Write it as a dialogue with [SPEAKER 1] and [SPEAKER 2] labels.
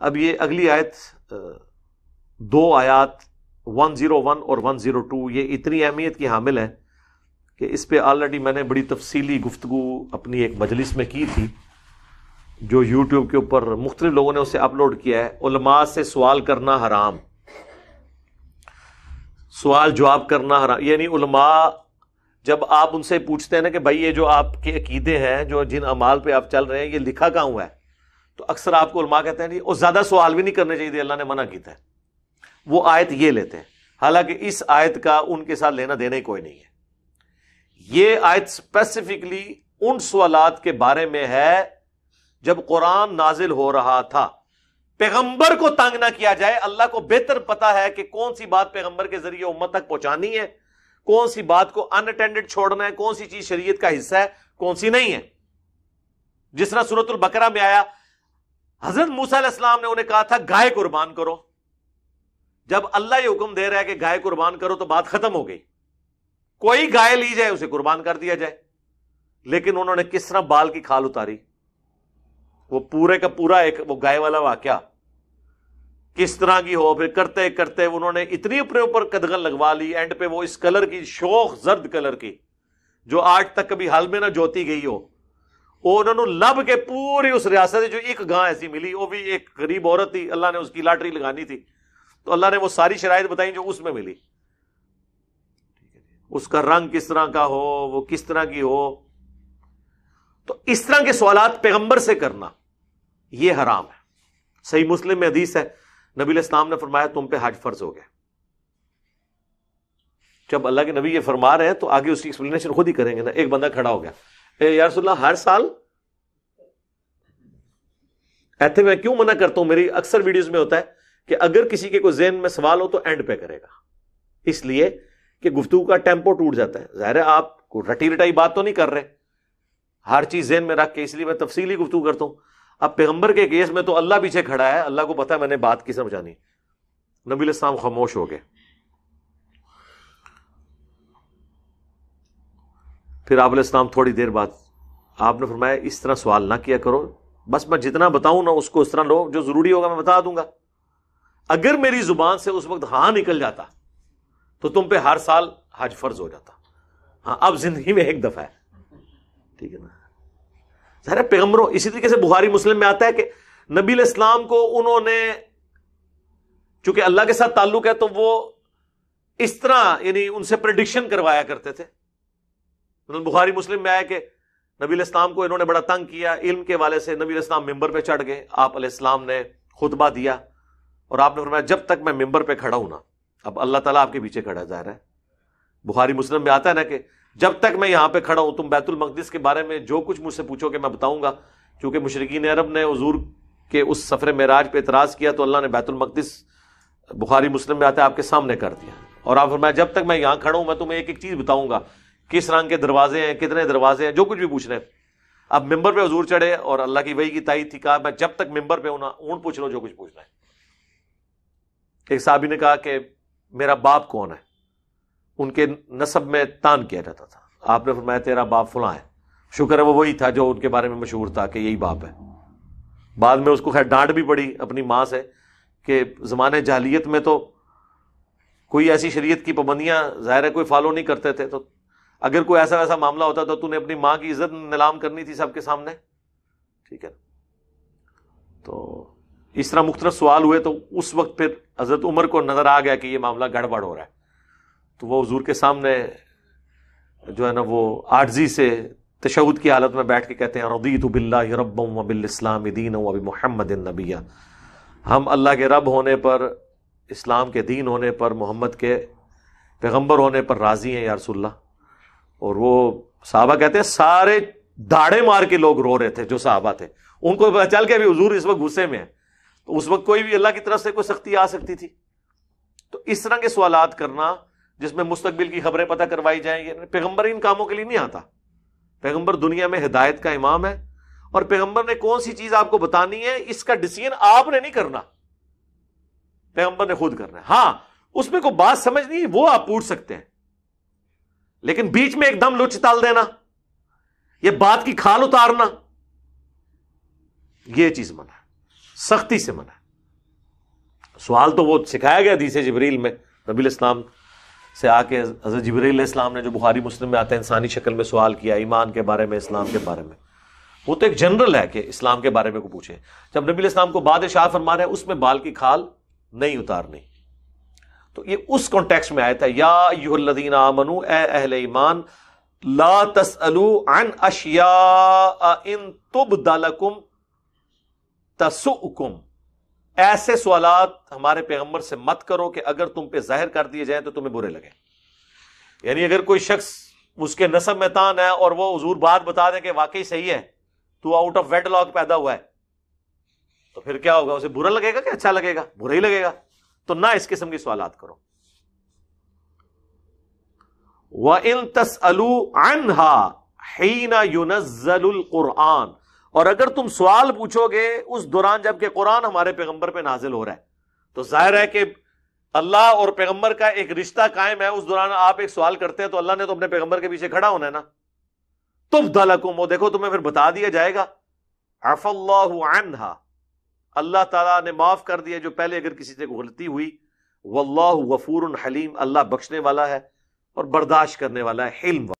[SPEAKER 1] اب یہ اگلی آیت، دو آیات 101 اور 102 یہ اتنی اہمیت کی حامل ہے کہ اس پہ آلریڈی میں نے بڑی تفصیلی گفتگو اپنی ایک مجلس میں کی تھی، جو یوٹیوب کے اوپر مختلف لوگوں نے اسے اپلوڈ کیا ہے۔ علماء سے سوال کرنا حرام، سوال جواب کرنا حرام، یعنی علماء جب آپ ان سے پوچھتے ہیں نا کہ بھائی یہ جو آپ کے عقیدے ہیں، جو جن اعمال پہ آپ چل رہے ہیں، یہ لکھا کہاں ہوا ہے، تو اکثر آپ کو علماء کہتے ہیں جی اور زیادہ سوال بھی نہیں کرنے چاہیے، اللہ نے منع کیتا ہے، وہ آیت یہ لیتے ہیں، حالانکہ اس آیت کا ان کے ساتھ لینا دینا ہی کوئی نہیں ہے۔ یہ آیت اسپیسیفکلی ان سوالات کے بارے میں ہے جب قرآن نازل ہو رہا تھا، پیغمبر کو تنگ نہ کیا جائے۔ اللہ کو بہتر پتا ہے کہ کون سی بات پیغمبر کے ذریعے امت تک پہنچانی ہے، کون سی بات کو ان اٹینڈڈ چھوڑنا ہے، کون سی چیز شریعت کا حصہ ہے، کون سی نہیں ہے۔ جس طرح سورۃ البقرہ میں آیا، حضرت موسیٰ علیہ السلام نے انہیں کہا تھا گائے قربان کرو، جب اللہ یہ حکم دے رہا ہے کہ گائے قربان کرو تو بات ختم ہو گئی، کوئی گائے لی جائے اسے قربان کر دیا جائے۔ لیکن انہوں نے کس طرح بال کی کھال اتاری، وہ پورے کا پورا ایک وہ گائے والا واقعہ کس طرح کی ہو، پھر کرتے کرتے انہوں نے اتنی اپنے اوپر قدغن لگوا لی، اینڈ پہ وہ اس کلر کی، شوخ زرد کلر کی، جو آج تک کبھی حل میں نہ جوتی گئی ہو، وہ انہوں نے لب کے پوری اس ریاست جو ایک گاں ایسی ملی، وہ بھی ایک غریب عورت تھی، اللہ نے اس کی لاٹری لگانی تھی تو اللہ نے وہ ساری شرائط بتائیں جو اس میں ملی، اس کا رنگ کس طرح کا ہو، وہ کس طرح کی ہو۔ تو اس طرح کے سوالات پیغمبر سے کرنا یہ حرام ہے۔ صحیح مسلم میں حدیث ہے، نبی علیہ السلام نے فرمایا تم پہ حج فرض ہو گیا۔ جب اللہ کے نبی یہ فرما رہے ہیں تو آگے اس کی ایکسپلینیشن خود ہی کریں گے نا۔ ایک بندہ کھڑا ہو گیا، یا رسول اللہ ہر سال؟ ایسے میں کیوں منع کرتا ہوں، میری اکثر ویڈیوز میں ہوتا ہے کہ اگر کسی کے کوئی ذہن میں سوال ہو تو اینڈ پہ کرے گا، اس لیے کہ گفتگو کا ٹیمپو ٹوٹ جاتا ہے۔ ظاہر ہے آپ کو رٹی رٹائی بات تو نہیں کر رہے، ہر چیز ذہن میں رکھ کے، اس لیے میں تفصیلی گفتگو کرتا ہوں۔ اب پیغمبر کے کیس میں تو اللہ پیچھے کھڑا ہے، اللہ کو پتا ہے میں نے بات کس سمجھانی۔ نبی علیہ السلام خاموش ہو گئے۔ پھر آپ علیہ السلام تھوڑی دیر بعد آپ نے فرمایا اس طرح سوال نہ کیا کرو، بس میں جتنا بتاؤں نا اس کو اس طرح لو، جو ضروری ہوگا میں بتا دوں گا۔ اگر میری زبان سے اس وقت ہاں نکل جاتا تو تم پہ ہر سال حج فرض ہو جاتا۔ ہاں اب زندگی میں ایک دفعہ ہے، ٹھیک ہے نا۔ ظاہر پیغمبروں، اسی طریقے سے بخاری مسلم میں آتا ہے کہ نبی علیہ السلام کو انہوں نے چونکہ اللہ کے ساتھ تعلق ہے تو وہ اس طرح یعنی ان سے پریڈکشن کروایا کرتے تھے۔ بخاری مسلم میں آیا کہ نبی علیہ السلام کو انہوں نے بڑا تنگ کیا علم کے والے سے، نبی علیہ السلام ممبر پہ چڑھ گئے، آپ علیہ السلام نے خطبہ دیا اور آپ نے فرمایا جب تک میں ممبر پہ کھڑا ہوں نا، اب اللہ تعالیٰ آپ کے پیچھے کھڑا ہے، ظاہر ہے بخاری مسلم میں آتا ہے نا کہ جب تک میں یہاں پہ کھڑا ہوں تم بیت المقدس کے بارے میں جو کچھ مجھ سے پوچھو کہ میں بتاؤں گا۔ چونکہ مشرکین عرب نے حضور کے اس سفر معراج پہ اعتراض کیا تو اللہ نے بیت المقدس، بخاری مسلم میں آتا ہے، آپ کے سامنے کر دیا، اور آپ فرمایا جب تک میں یہاں کھڑا ہوں میں تمہیں ایک ایک چیز بتاؤں گا، کس رنگ کے دروازے ہیں، کتنے دروازے ہیں، جو کچھ بھی پوچھنا ہے۔ اب ممبر پہ حضور چڑھے اور اللہ کی وحی کی تائید تھی، کہا میں جب تک ممبر پہ ہوں نا اون پوچھ لو جو کچھ پوچھنا ہے۔ ایک صحابی نے کہا کہ میرا باپ کون ہے، ان کے نسب میں تان کیا جاتا تھا، آپ نے فرمایا تیرا باپ فلاں ہے، شکر ہے وہ وہی تھا جو ان کے بارے میں مشہور تھا کہ یہی باپ ہے۔ بعد میں اس کو خیر ڈانٹ بھی پڑی اپنی ماں سے کہ زمانے جاہلیت میں تو کوئی ایسی شریعت کی پابندیاں ظاہر ہے کوئی فالو نہیں کرتے تھے، تو اگر کوئی ایسا ویسا معاملہ ہوتا تو تو نے اپنی ماں کی عزت نیلام کرنی تھی سب کے سامنے، ٹھیک ہے۔ تو اس طرح مختلف سوال ہوئے تو اس وقت پھر حضرت عمر کو نظر آ گیا کہ یہ معاملہ گڑبڑ ہو رہا ہے، تو وہ حضور کے سامنے جو ہے نا وہ عاجزی سے تشہد کی حالت میں بیٹھ کے کہتے ہیں رضیت باللہ ربا وبالاسلام دینا وبمحمد نبیا، ہم اللہ کے رب ہونے پر، اسلام کے دین ہونے پر، محمد کے پیغمبر ہونے پر راضی ہیں یا رسول اللہ۔ اور وہ صحابہ کہتے ہیں سارے داڑے مار کے لوگ رو رہے تھے جو صحابہ تھے، ان کو پتہ چل کے بھی حضور اس وقت غصے میں ہیں، تو اس وقت کوئی بھی اللہ کی طرف سے کوئی سختی آ سکتی تھی۔ تو اس طرح کے سوالات کرنا جس میں مستقبل کی خبریں پتہ کروائی جائیں، یہ پیغمبر ان کاموں کے لیے نہیں آتا۔ پیغمبر دنیا میں ہدایت کا امام ہے، اور پیغمبر نے کون سی چیز آپ کو بتانی ہے اس کا ڈیسیژن آپ نے نہیں کرنا، پیغمبر نے خود کرنا ہے۔ ہاں اس میں کوئی بات سمجھ نہیں وہ آپ پوچھ سکتے ہیں، لیکن بیچ میں ایک دم لچ ٹال دینا، یہ بات کی کھال اتارنا، یہ چیز منع ہے، سختی سے منع ہے۔ سوال تو وہ سکھایا گیا حدیث جبریل میں، نبی علیہ السلام سے آ کے حضرت جبریل علیہ السلام نے جو بخاری مسلم میں آتا ہے انسانی شکل میں سوال کیا ایمان کے بارے میں، اسلام کے بارے میں. وہ تو ایک جنرل ہے کہ اسلام کے بارے میں کو پوچھے. جب نبی علیہ السلام کو بادشاہ فرما رہے ہیں اس میں بال کی کھال نہیں اتارنی، تو یہ اس کانٹیکسٹ میں آیا تھا یا ایھا الذین آمنو، اے اہل ایمان، لا تسألوا عن اشیاء ان تبد لکم تسؤکم. ایسے سوالات ہمارے پیغمبر سے مت کرو کہ اگر تم پہ ظاہر کر دیے جائیں تو تمہیں برے لگیں. یعنی اگر کوئی شخص اس کے نسب میں تان ہے اور وہ حضور بات بتا دیں کہ واقعی صحیح ہے، تو آؤٹ آف ویڈ لاک پیدا ہوا ہے، تو پھر کیا ہوگا؟ اسے برا لگے گا کہ اچھا لگے گا؟ برا ہی لگے گا. تو نہ اس قسم کی سوالات کرو. وَإِن تَسْأَلُوا عَنْهَا حِينَ يُنَزَّلُ الْقُرْآنُ، اور اگر تم سوال پوچھو گے اس دوران جب کہ قرآن ہمارے پیغمبر پہ نازل ہو رہا ہے، تو ظاہر ہے کہ اللہ اور پیغمبر کا ایک رشتہ قائم ہے. اس دوران آپ ایک سوال کرتے ہیں تو اللہ نے تو اپنے پیغمبر کے پیچھے کھڑا ہونا ہے نا. تُبْدَ لَكُمْ، وہ دیکھو تمہیں پھر بتا دیا جائے گا. عَفَا اللَّهُ عَنْهَا، اللہ تعالیٰ نے معاف کر دیا جو پہلے اگر کسی سے غلطی ہوئی. واللہ غفور حلیم، اللہ بخشنے والا ہے اور برداشت کرنے والا ہے، حلم والا.